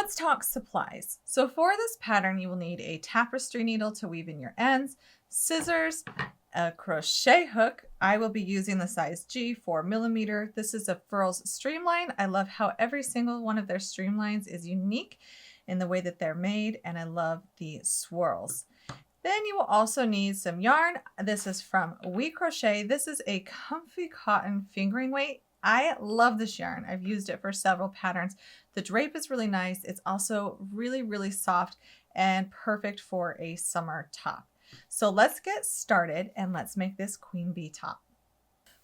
Let's talk supplies. So for this pattern, you will need a tapestry needle to weave in your ends, scissors, a crochet hook. I will be using the size G 4mm. This is a Furls Streamline. I love how every single one of their streamlines is unique in the way that they're made, and I love the swirls. Then you will also need some yarn. This is from We Crochet. This is a comfy cotton fingering weight. I love this yarn. I've used it for several patterns. The drape is really nice. It's also really, really soft and perfect for a summer top. So let's get started and let's make this queen bee top.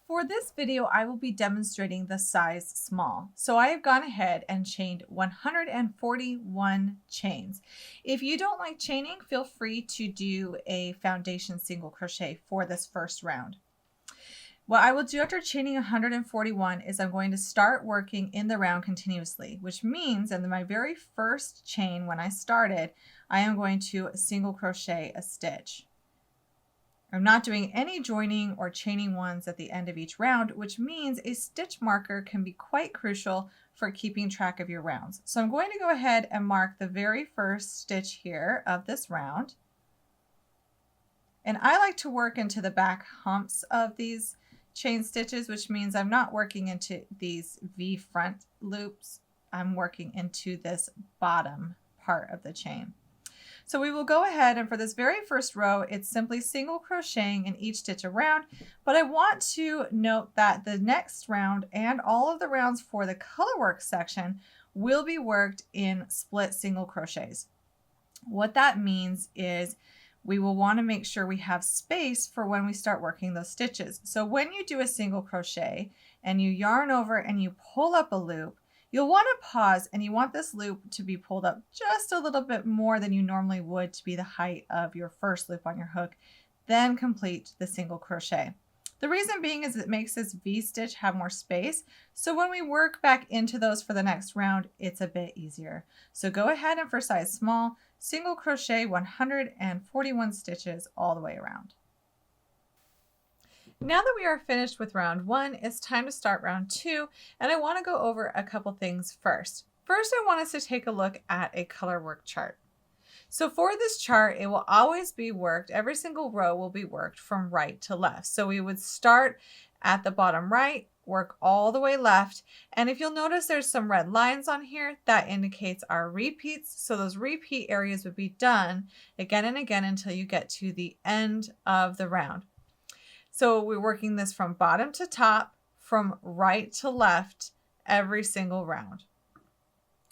For this video, I will be demonstrating the size small. So I have gone ahead and chained 141 chains. If you don't like chaining, feel free to do a foundation single crochet for this first round. What I will do after chaining 141 is I'm going to start working in the round continuously, which means in my very first chain when I started, I am going to single crochet a stitch. I'm not doing any joining or chaining ones at the end of each round, which means a stitch marker can be quite crucial for keeping track of your rounds. So I'm going to go ahead and mark the very first stitch here of this round. And I like to work into the back humps of these chain stitches, which means I'm not working into these V front loops. I'm working into this bottom part of the chain. So we will go ahead, and for this very first row, it's simply single crocheting in each stitch around. But I want to note that the next round and all of the rounds for the colorwork section will be worked in split single crochets. What that means is we will want to make sure we have space for when we start working those stitches. So when you do a single crochet and you yarn over and you pull up a loop, you'll want to pause, and you want this loop to be pulled up just a little bit more than you normally would to be the height of your first loop on your hook, then complete the single crochet. The reason being is it makes this V stitch have more space. So when we work back into those for the next round, it's a bit easier. So go ahead and for size small, single crochet 141 stitches all the way around. Now that we are finished with round one, it's time to start round two, and I want to go over a couple things first. First, I want us to take a look at a colorwork chart. So for this chart, it will always be worked, every single row will be worked from right to left. So we would start at the bottom right, work all the way left, and if you'll notice there's some red lines on here, that indicates our repeats. So those repeat areas would be done again and again until you get to the end of the round. So we're working this from bottom to top, from right to left, every single round.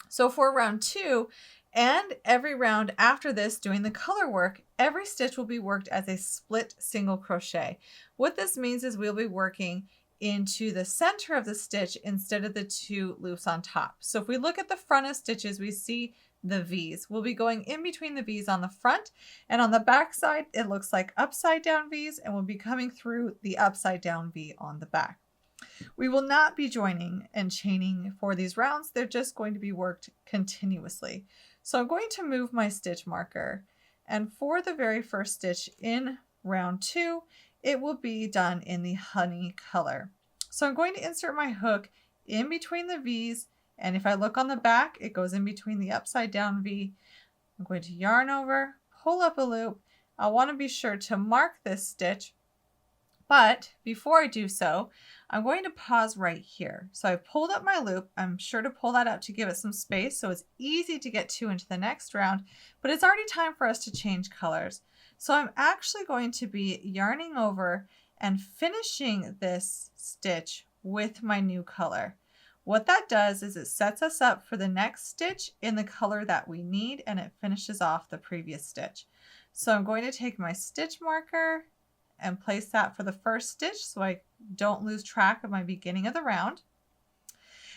So for round two, and every round after this doing the color work, every stitch will be worked as a split single crochet. What this means is we'll be working into the center of the stitch instead of the two loops on top. So if we look at the front of stitches, we see the V's. We'll be going in between the V's on the front, and on the back side, it looks like upside down V's, and we'll be coming through the upside down V on the back. We will not be joining and chaining for these rounds. They're just going to be worked continuously. So I'm going to move my stitch marker, and for the very first stitch in round two, it will be done in the honey color. So I'm going to insert my hook in between the V's, and if I look on the back, it goes in between the upside down V. I'm going to yarn over, pull up a loop. I want to be sure to mark this stitch, but before I do so, I'm going to pause right here. So I've pulled up my loop. I'm sure to pull that out to give it some space so it's easy to get to into the next round, but it's already time for us to change colors. So I'm actually going to be yarning over and finishing this stitch with my new color. What that does is it sets us up for the next stitch in the color that we need, and it finishes off the previous stitch. So I'm going to take my stitch marker and place that for the first stitch so I don't lose track of my beginning of the round.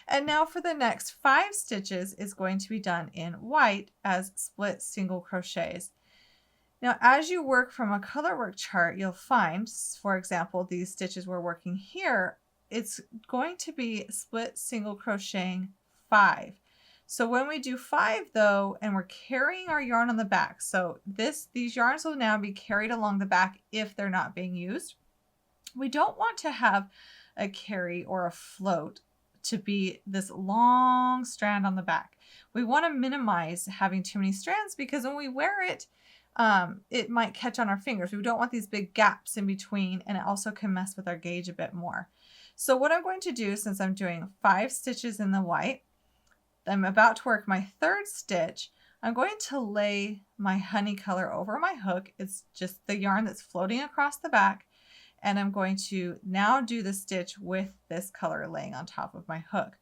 And now for the next 5 stitches is going to be done in white as split single crochets. Now, as you work from a colorwork chart, you'll find, for example, these stitches we're working here, it's going to be split single crocheting 5. So when we do 5 though, and we're carrying our yarn on the back, so these yarns will now be carried along the back if they're not being used. We don't want to have a carry or a float to be this long strand on the back. We want to minimize having too many strands because when we wear it, it might catch on our fingers. We don't want these big gaps in between, and it also can mess with our gauge a bit more. So what I'm going to do, since I'm doing 5 stitches in the white, I'm about to work my 3rd stitch. I'm going to lay my honey color over my hook. It's just the yarn that's floating across the back. And I'm going to now do the stitch with this color laying on top of my hook.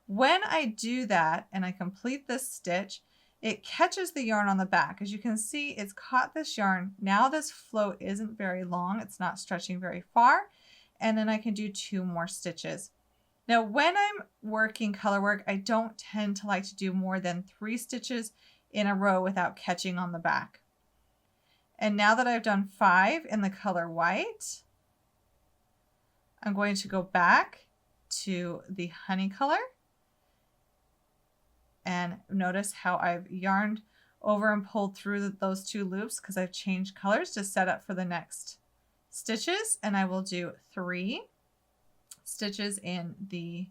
When I do that and I complete this stitch, it catches the yarn on the back. As you can see, it's caught this yarn. Now this float isn't very long. It's not stretching very far. And then I can do 2 more stitches. Now, when I'm working color work, I don't tend to like to do more than 3 stitches in a row without catching on the back. And now that I've done 5 in the color white, I'm going to go back to the honey color and notice how I've yarned over and pulled through those 2 loops because I've changed colors to set up for the next stitches. And I will do 3 stitches in the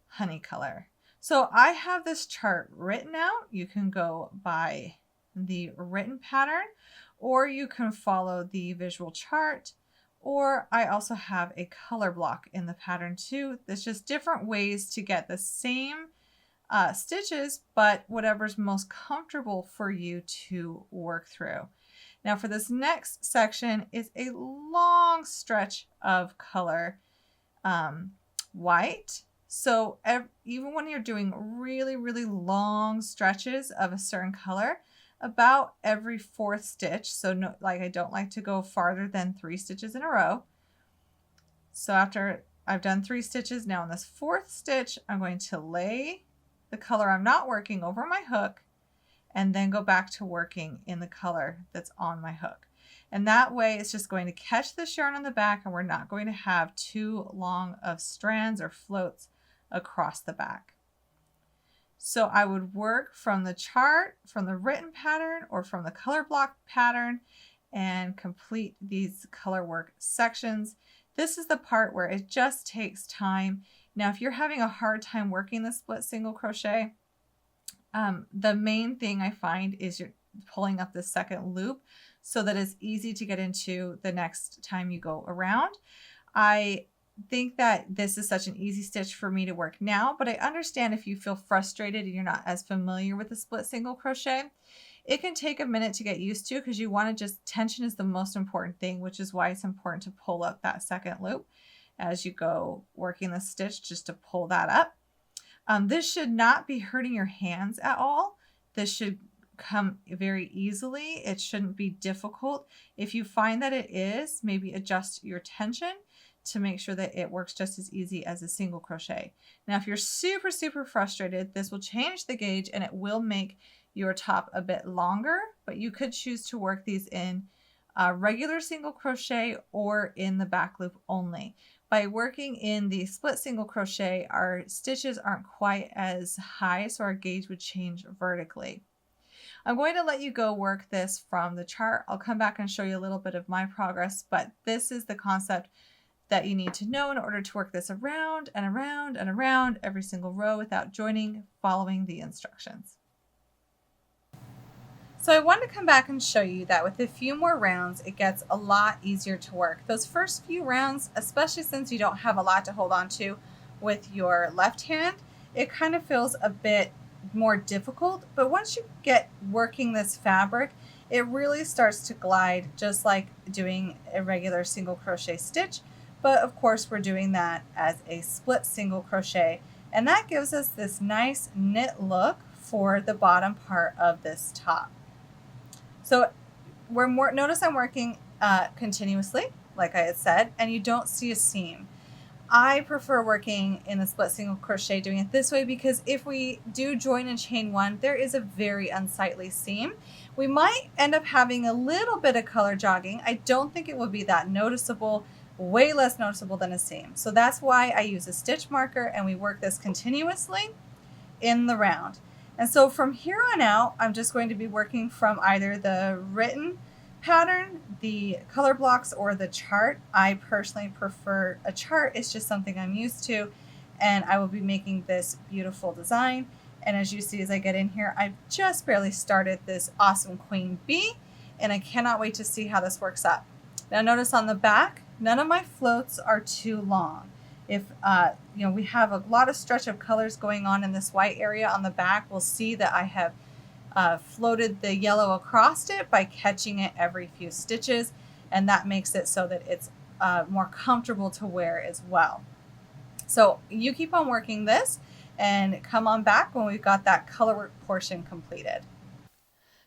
honey color. So I have this chart written out. You can go by the written pattern, or you can follow the visual chart, or I also have a color block in the pattern too. There's just different ways to get the same stitches, but whatever's most comfortable for you to work through. Now for this next section is a long stretch of color white. So even when you're doing really, really long stretches of a certain color, about every 4th stitch, so no, like I don't like to go farther than 3 stitches in a row. So after I've done 3 stitches, now in this 4th stitch, I'm going to lay the color I'm not working over my hook and then go back to working in the color that's on my hook. And that way it's just going to catch this yarn on the back, and we're not going to have too long of strands or floats across the back. So I would work from the chart, from the written pattern, or from the color block pattern and complete these color work sections. This is the part where it just takes time. Now, if you're having a hard time working the split single crochet, the main thing I find is you're pulling up the 2nd loop so that it's easy to get into the next time you go around. I think that this is such an easy stitch for me to work now, but I understand if you feel frustrated and you're not as familiar with the split single crochet, it can take a minute to get used to because you want to just, tension is the most important thing, which is why it's important to pull up that 2nd loop as you go working the stitch, just to pull that up. This should not be hurting your hands at all. This should come very easily. It shouldn't be difficult. If you find that it is, maybe adjust your tension to make sure that it works just as easy as a single crochet. Now, if you're super, super frustrated, this will change the gauge and it will make your top a bit longer, but you could choose to work these in regular single crochet or in the back loop only. By working in the split single crochet, our stitches aren't quite as high, so our gauge would change vertically. I'm going to let you go work this from the chart. I'll come back and show you a little bit of my progress, but this is the concept that you need to know in order to work this around and around and around every single row without joining, following the instructions. So I want to come back and show you that with a few more rounds, it gets a lot easier to work. Those first few rounds, especially since you don't have a lot to hold on to with your left hand, it kind of feels a bit more difficult. But once you get working this fabric, it really starts to glide just like doing a regular single crochet stitch. But of course, we're doing that as a split single crochet. And that gives us this nice knit look for the bottom part of this top. So notice I'm working continuously, like I had said, and you don't see a seam. I prefer working in the split single crochet doing it this way because if we do join and chain 1, there is a very unsightly seam. We might end up having a little bit of color jogging. I don't think it will be that noticeable, way less noticeable than a seam. So that's why I use a stitch marker and we work this continuously in the round. And so from here on out, I'm just going to be working from either the written pattern, the color blocks, or the chart. I personally prefer a chart. It's just something I'm used to. and I will be making this beautiful design. And as you see, as I get in here, I've just barely started this awesome queen bee, and I cannot wait to see how this works up. Now notice on the back, none of my floats are too long. If you know, we have a lot of stretch of colors going on in this white area on the back, we'll see that I have floated the yellow across it by catching it every few stitches, and that makes it so that it's more comfortable to wear as well. So you keep on working this and come on back when we've got that colorwork portion completed.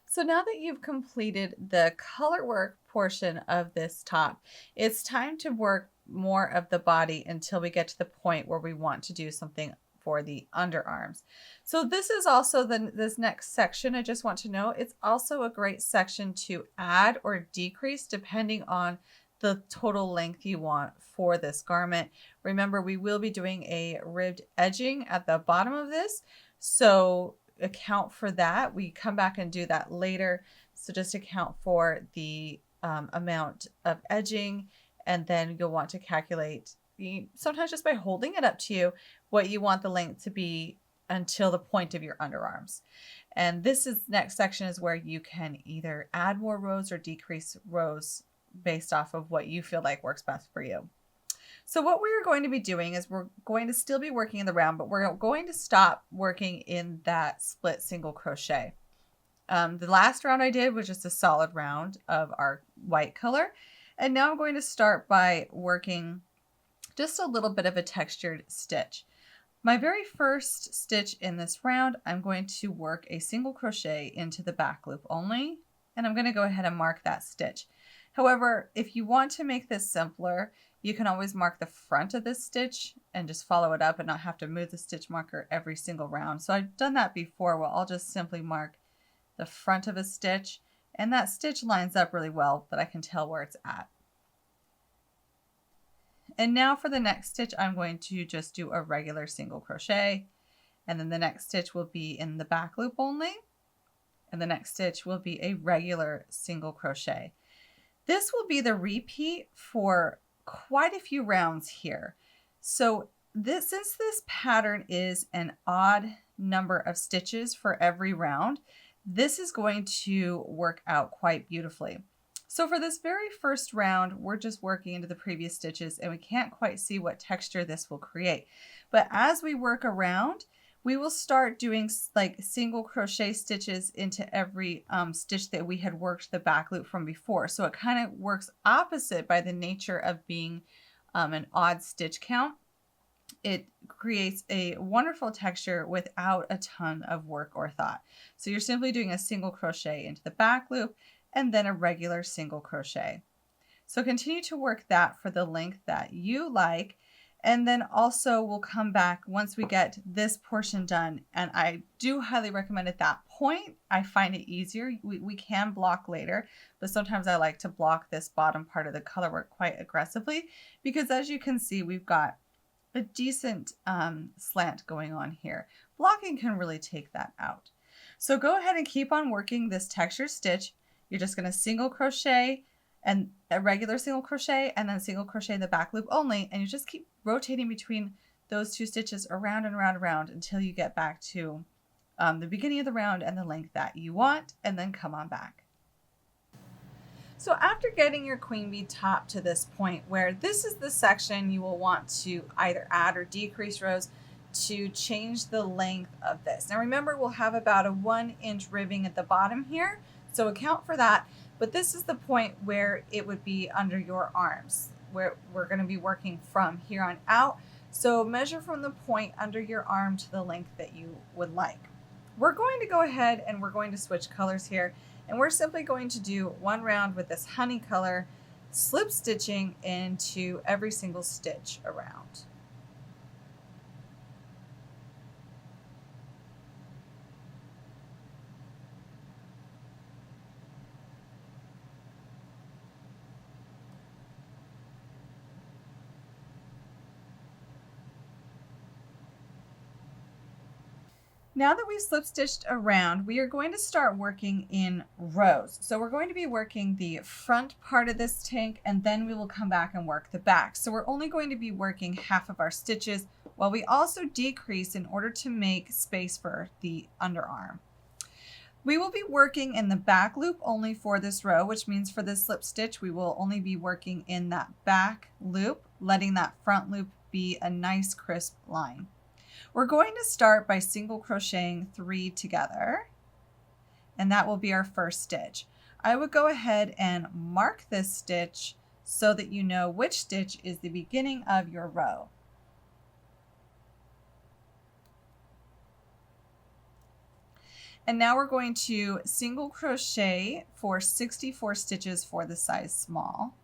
So now that you've completed the colorwork portion of this top, it's time to work more of the body until we get to the point where we want to do something for the underarms. So this is also this next section. I just want to know it's also a great section to add or decrease depending on the total length you want for this garment. Remember, we will be doing a ribbed edging at the bottom of this, so account for that. We come back and do that later, so just account for the amount of edging, and then you'll want to calculate, sometimes just by holding it up to you, what you want the length to be until the point of your underarms. And this is next section is where you can either add more rows or decrease rows based off of what you feel like works best for you. So what we're going to be doing is we're going to still be working in the round, but we're going to stop working in that split single crochet. The last round I did was just a solid round of our white color. And now I'm going to start by working just a little bit of a textured stitch. My very first stitch in this round, I'm going to work a single crochet into the back loop only, and I'm going to go ahead and mark that stitch. However, if you want to make this simpler, you can always mark the front of this stitch and just follow it up and not have to move the stitch marker every single round. So I've done that before, where I'll just simply mark the front of a stitch, and that stitch lines up really well that I can tell where it's at. And now for the next stitch, I'm going to just do a regular single crochet, and then the next stitch will be in the back loop only, and the next stitch will be a regular single crochet. This will be the repeat for quite a few rounds here. So since this pattern is an odd number of stitches for every round, this is going to work out quite beautifully. So for this very first round, we're just working into the previous stitches, and we can't quite see what texture this will create. But as we work around, we will start doing like single crochet stitches into every stitch that we had worked the back loop from before. So it kind of works opposite by the nature of being an odd stitch count. It creates a wonderful texture without a ton of work or thought. So you're simply doing a single crochet into the back loop and then a regular single crochet. So continue to work that for the length that you like. And then also we'll come back once we get this portion done. And I do highly recommend at that point, I find it easier. We can block later, but sometimes I like to block this bottom part of the colorwork quite aggressively, because as you can see, we've got a decent slant going on here. Blocking can really take that out. So go ahead and keep on working this texture stitch. You're just going to single crochet and a regular single crochet, and then single crochet the back loop only, and you just keep rotating between those two stitches around and around and around until you get back to the beginning of the round and the length that you want, and then come on back. So after getting your queen bee top to this point, where this is the section you will want to either add or decrease rows to change the length of this. Now remember, we'll have about a 1-inch ribbing at the bottom here, so account for that. But this is the point where it would be under your arms, where we're going to be working from here on out. So measure from the point under your arm to the length that you would like. We're going to go ahead and we're going to switch colors here, and we're simply going to do one round with this honey color, slip stitching into every single stitch around. Now that we've slip stitched around, we are going to start working in rows. So we're going to be working the front part of this tank, and then we will come back and work the back. So we're only going to be working half of our stitches while we also decrease in order to make space for the underarm. We will be working in the back loop only for this row, which means for this slip stitch, we will only be working in that back loop, letting that front loop be a nice crisp line. We're going to start by single crocheting 3 together, and that will be our first stitch. I would go ahead and mark this stitch so that you know which stitch is the beginning of your row. And now we're going to single crochet for 64 stitches for the size small.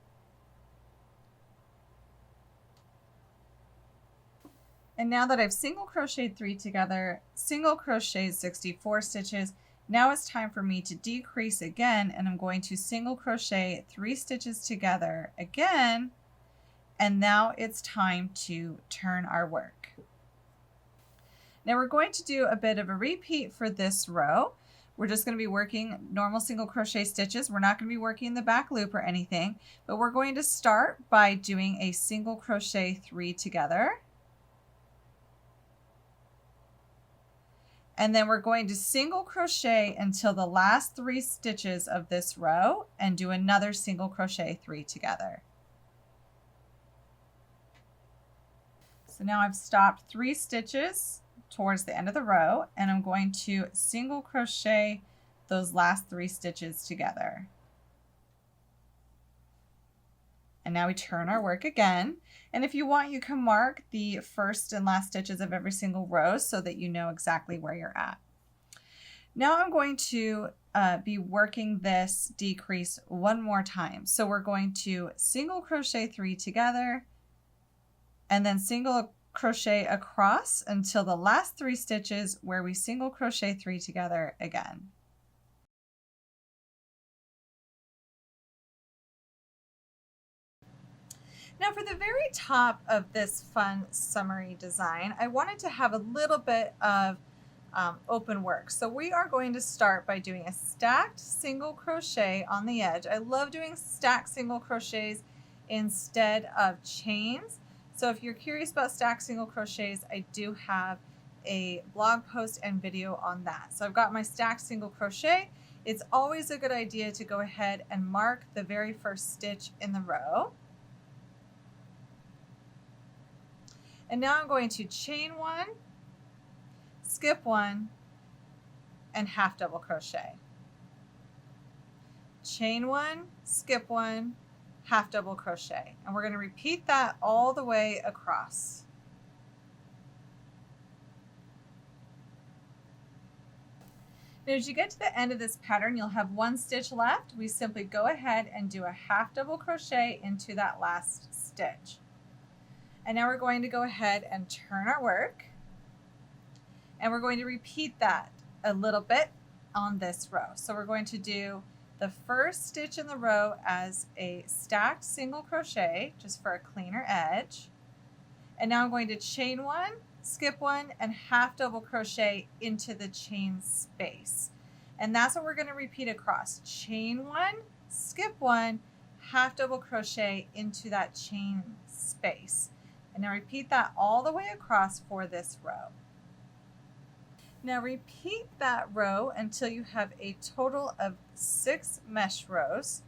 And now that I've single crocheted 3 together, single crochet 64 stitches, now it's time for me to decrease again, and I'm going to single crochet 3 stitches together again, and now it's time to turn our work. Now we're going to do a bit of a repeat for this row. We're just going to be working normal single crochet stitches. We're not going to be working the back loop or anything, but we're going to start by doing a single crochet 3 together. And then we're going to single crochet until the last 3 stitches of this row and do another single crochet 3 together. So now I've stopped 3 stitches towards the end of the row, and I'm going to single crochet those last 3 stitches together. And now we turn our work again. And if you want, you can mark the first and last stitches of every single row so that you know exactly where you're at. Now I'm going to be working this decrease one more time. So we're going to single crochet 3 together, and then single crochet across until the last 3 stitches where we single crochet 3 together again. Now for the very top of this fun summery design, I wanted to have a little bit of open work. So we are going to start by doing a stacked single crochet on the edge. I love doing stacked single crochets instead of chains. So if you're curious about stacked single crochets, I do have a blog post and video on that. So I've got my stacked single crochet. It's always a good idea to go ahead and mark the very first stitch in the row. And now I'm going to chain 1, skip 1, and half double crochet. Chain 1, skip 1, half double crochet. And we're going to repeat that all the way across. Now as you get to the end of this pattern, you'll have 1 stitch left. We simply go ahead and do a half double crochet into that last stitch. And now we're going to go ahead and turn our work, and we're going to repeat that a little bit on this row. So we're going to do the first stitch in the row as a stacked single crochet just for a cleaner edge. And now I'm going to chain 1, skip 1, and half double crochet into the chain space. And that's what we're going to repeat across. Chain 1, skip 1, half double crochet into that chain space. And now repeat that all the way across for this row. Now repeat that row until you have a total of 6 mesh rows,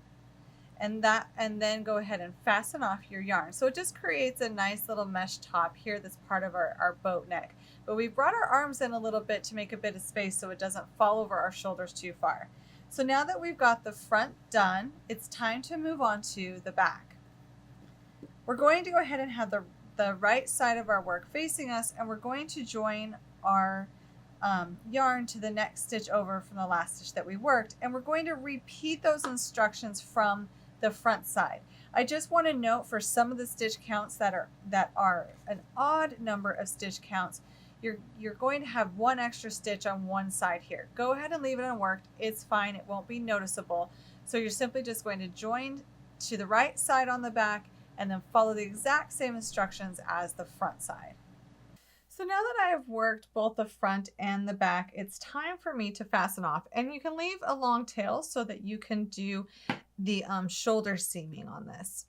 and then go ahead and fasten off your yarn. So it just creates a nice little mesh top here that's part of our boat neck. But we brought our arms in a little bit to make a bit of space so it doesn't fall over our shoulders too far. So now that we've got the front done, it's time to move on to the back. We're going to go ahead and have the right side of our work facing us, and we're going to join our yarn to the next stitch over from the last stitch that we worked, and we're going to repeat those instructions from the front side. I just want to note for some of the stitch counts that are an odd number of stitch counts, you're going to have 1 extra stitch on one side here. Go ahead and leave it unworked. It's fine. It won't be noticeable. So you're simply just going to join to the right side on the back and then follow the exact same instructions as the front side. So now that I have worked both the front and the back, it's time for me to fasten off. And you can leave a long tail so that you can do the shoulder seaming on this.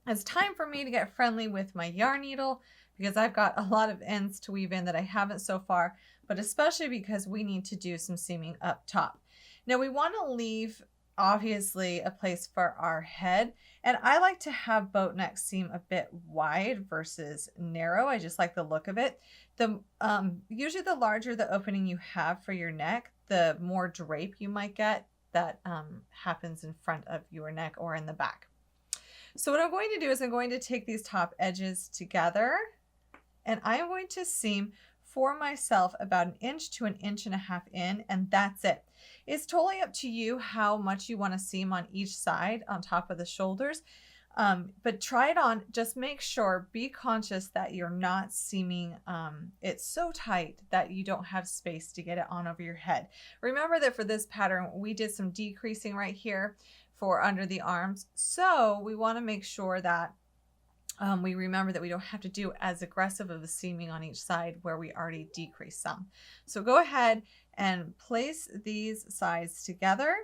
It's time for me to get friendly with my yarn needle, because I've got a lot of ends to weave in that I haven't so far, but especially because we need to do some seaming up top. Now we want to leave obviously a place for our head, and I like to have boat neck seam a bit wide versus narrow. I just like the look of it. The usually the larger the opening you have for your neck, the more drape you might get that happens in front of your neck or in the back. So what I'm going to do is I'm going to take these top edges together, and I'm going to seam for myself about 1 inch to 1.5 inches in, and that's it. It's totally up to you how much you want to seam on each side on top of the shoulders, but try it on. Just make sure, be conscious that you're not seaming it so tight that you don't have space to get it on over your head. Remember that for this pattern, we did some decreasing right here for under the arms, so we want to make sure that we remember that we don't have to do as aggressive of a seaming on each side where we already decreased some. So go ahead and place these sides together,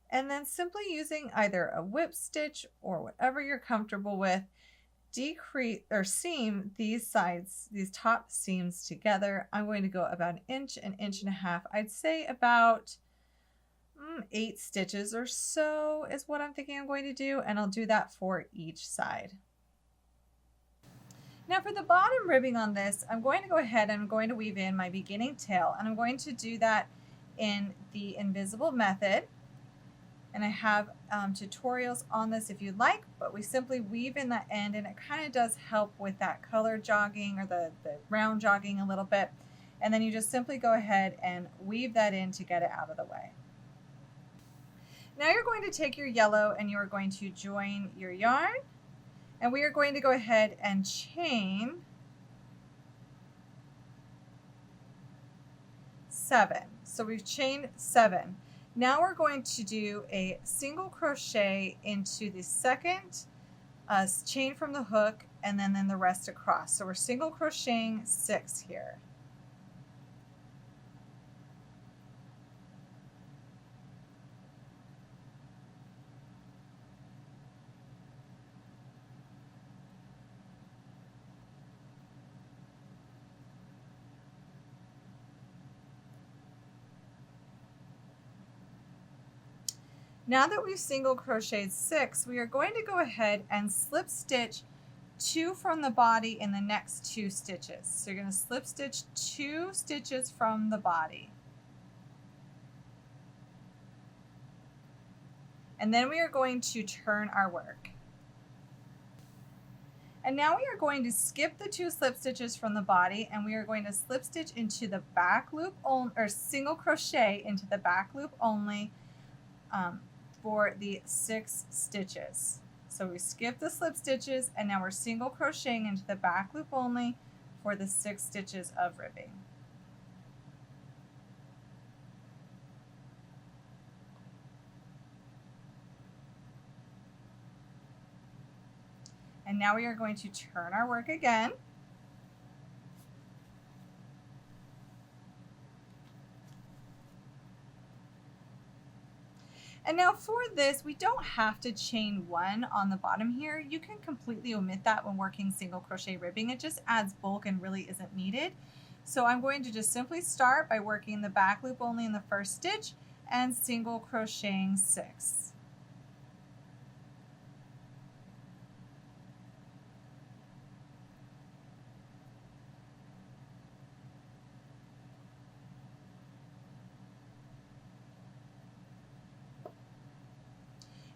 and then simply using either a whip stitch or whatever you're comfortable with, decrease or seam these sides, these top seams together. I'm going to go about 1 inch, 1.5 inches. I'd say about 8 stitches or so is what I'm thinking I'm going to do, and I'll do that for each side. Now for the bottom ribbing on this, I'm going to go ahead and I'm going to weave in my beginning tail, and I'm going to do that in the invisible method. And I have tutorials on this if you'd like, but we simply weave in that end, and it kind of does help with that color jogging or the round jogging a little bit. And then you just simply go ahead and weave that in to get it out of the way. Now you're going to take your yellow and you are going to join your yarn, and we are going to go ahead and chain 7. So we've chained 7. Now we're going to do a single crochet into the second chain from the hook, and then the rest across. So we're single crocheting 6 here. Now that we've single crocheted 6, we are going to go ahead and slip stitch 2 from the body in the next 2 stitches. So you're going to slip stitch 2 stitches from the body. And then we are going to turn our work. And now we are going to skip the 2 slip stitches from the body, and we are going to slip stitch into the back loop only, or single crochet into the back loop only, for the 6 stitches. So we skip the slip stitches, and now we're single crocheting into the back loop only for the 6 stitches of ribbing. And now we are going to turn our work again. And now for this, we don't have to chain 1 on the bottom here. You can completely omit that when working single crochet ribbing. It just adds bulk and really isn't needed. So I'm going to just simply start by working the back loop only in the first stitch and single crocheting 6.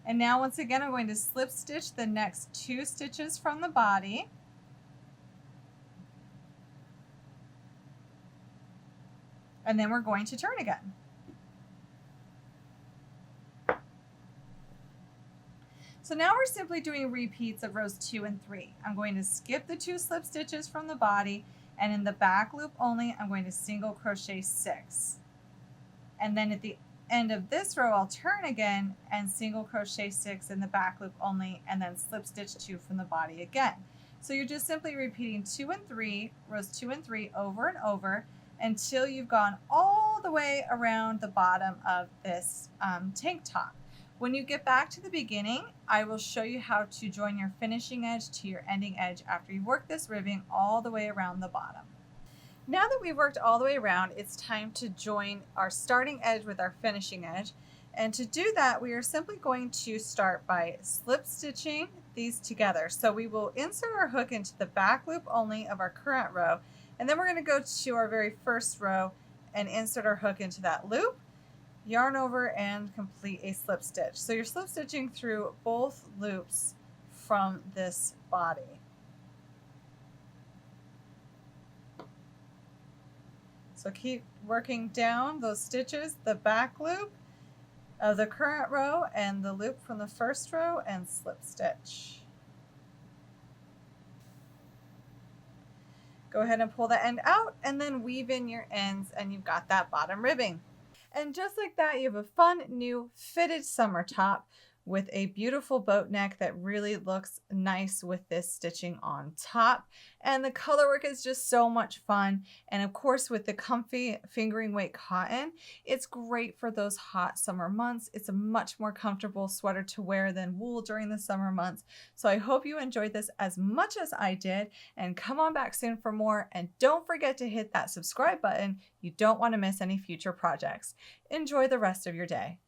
And now once again, I'm going to slip stitch the next 2 stitches from the body. And then we're going to turn again. So now we're simply doing repeats of rows 2 and 3. I'm going to skip the 2 slip stitches from the body, and in the back loop only, I'm going to single crochet 6. And then at the end of this row, I'll turn again and single crochet 6 in the back loop only, and then slip stitch 2 from the body again. So you're just simply repeating 2 and 3, rows 2 and 3 over and over until you've gone all the way around the bottom of this tank top. When you get back to the beginning, I will show you how to join your finishing edge to your ending edge after you work this ribbing all the way around the bottom. Now that we've worked all the way around, it's time to join our starting edge with our finishing edge. And to do that, we are simply going to start by slip stitching these together. So we will insert our hook into the back loop only of our current row, and then we're going to go to our very first row and insert our hook into that loop, yarn over, and complete a slip stitch. So you're slip stitching through both loops from this body. So keep working down those stitches, the back loop of the current row and the loop from the first row, and slip stitch. Go ahead and pull the end out and then weave in your ends, and you've got that bottom ribbing. And just like that, you have a fun new fitted summer top with a beautiful boat neck that really looks nice with this stitching on top. And the color work is just so much fun. And of course, with the comfy fingering weight cotton, it's great for those hot summer months. It's a much more comfortable sweater to wear than wool during the summer months. So I hope you enjoyed this as much as I did, and come on back soon for more. And don't forget to hit that subscribe button. You don't want to miss any future projects. Enjoy the rest of your day.